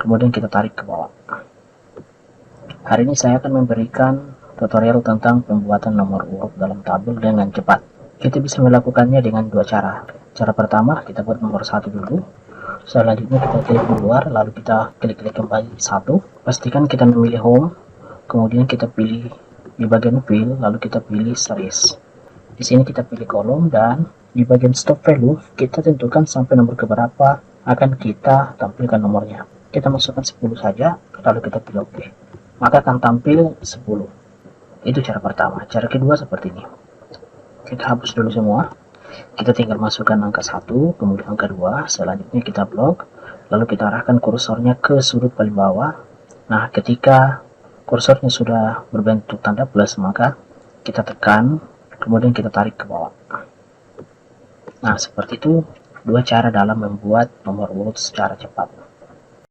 kemudian kita tarik ke bawah. Hari ini saya akan memberikan tutorial tentang pembuatan nomor urut dalam tabel dengan cepat. Kita bisa melakukannya dengan dua cara. Cara pertama, kita buat nomor 1 dulu. Selanjutnya kita klik keluar, lalu kita klik kembali 1. Pastikan kita memilih home, kemudian kita pilih di bagian fill, lalu kita pilih series. Di sini kita pilih kolom, dan di bagian stop value kita tentukan sampai nomor keberapa akan kita tampilkan nomornya. Kita masukkan 10 saja, lalu kita pilih OK. Maka akan tampil 10. Itu cara pertama. Cara kedua seperti ini. Kita hapus dulu semua. Kita tinggal masukkan angka 1, kemudian angka 2, selanjutnya kita blok, lalu kita arahkan kursornya ke sudut paling bawah. Nah, ketika kursornya sudah berbentuk tanda plus, maka kita tekan, kemudian kita tarik ke bawah. Nah, seperti itu dua cara dalam membuat nomor urut secara cepat.